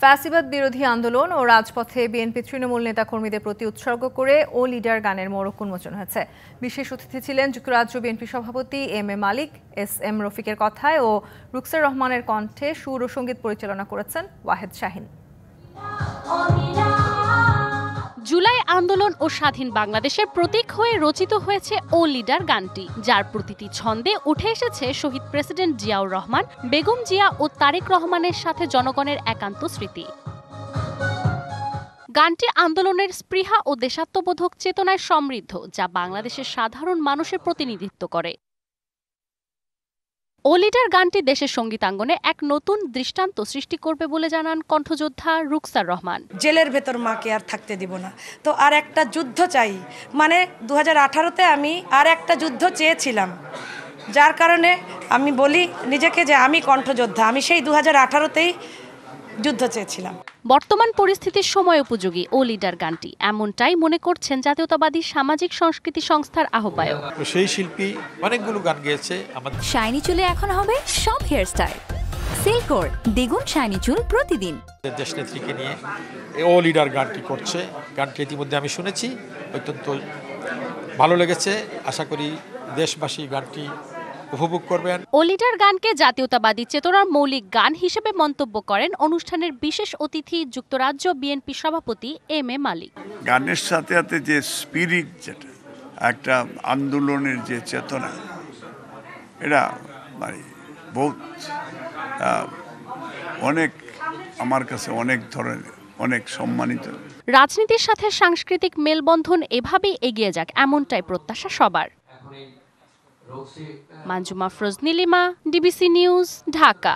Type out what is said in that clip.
ফ্যাসিবাদ বিরোধী আন্দোলন ও রাজপথে বিএনপি তৃণমূল নেতাকর্মীদের প্রতি উৎসর্গ করে ও লিডার গানের মোড়ক উন্মোচন হয়েছে। বিশেষ অতিথি ছিলেন যুক্তরাজ্য বিএনপি সভাপতি এম.এ মালিক। এস.এম রফিকের কথায় ও রুকসার রহমানের কণ্ঠে সুর ও সঙ্গীত পরিচালনা করেছেন ওয়াহেদ শাহীন। জুলাই আন্দোলন ও স্বাধীন বাংলাদেশের প্রতীক হয়ে রচিত হয়েছে ও লিডার গানটি, যার প্রতিটি ছন্দে উঠে এসেছে শহীদ প্রেসিডেন্ট জিয়াউর রহমান, বেগম জিয়া ও তারেক রহমানের সাথে জনগণের একান্ত স্মৃতি। গানটি আন্দোলনের স্পৃহা ও দেশাত্মবোধক চেতনায় সমৃদ্ধ, যা বাংলাদেশের সাধারণ মানুষের প্রতিনিধিত্ব করে। ও লিডার গানটি দেশের সঙ্গীতাঙ্গনে এক নতুন দৃষ্টান্ত সৃষ্টি করবে বলে জানান কণ্ঠযোদ্ধা রুকসার রহমান। জেলের ভেতর মাকে আর থাকতে দিব না, তো আর একটা যুদ্ধ চাই। মানে 2018-তে আমি আর একটা যুদ্ধ চেয়েছিলাম, যার কারণে আমি বলি নিজেকে যে আমি কণ্ঠযোদ্ধা। আমি সেই 2018-তেই যুদ্ধ চেয়েছিলাম। বর্তমান পরিস্থিতির সময় উপযোগী ও লিডার গানটি, এমনটাই মনে করছেন জাতীয়তাবাদী সামাজিক সংস্কৃতি সংস্থার আহ্বায়ক। সেই শিল্পী অনেকগুলো গান গেয়েছে। আমাদের শাইনি চুলে এখন হবে সব হেয়ারস্টাইল। সিল্কোর দ্বিগুণ শাইনি চুল প্রতিদিন। দেশনেত্রীকে নিয়ে ও লিডার গানটি করছে। গানটি ইতিমধ্যে আমি শুনেছি, অত্যন্ত ভালো লেগেছে। আশা করি দেশবাসী গানটি উপভোগ করবেন। ও লিডার গানকে জাতীয়তাবাদী চেতনার মৌলিক গান হিসেবে মন্তব্য করেন অনুষ্ঠানের বিশেষ অতিথি যুক্তরাজ্য বিএনপি সভাপতি এম.এ মালিক। গানের সাথে সাথে যে স্পিরিট, যেটা একটা আন্দোলনের যে চেতনা, এটা মানে বহুত অনেক আমার কাছে অনেক ধরনের, অনেক সম্মানিত। রাজনীতির সাথে সাংস্কৃতিক মেলবন্ধন এভাবেই এগিয়ে যাক, এমনটাই প্রত্যাশা সবার। Manjuma Afroz Nilima, DBC news, Dhaka.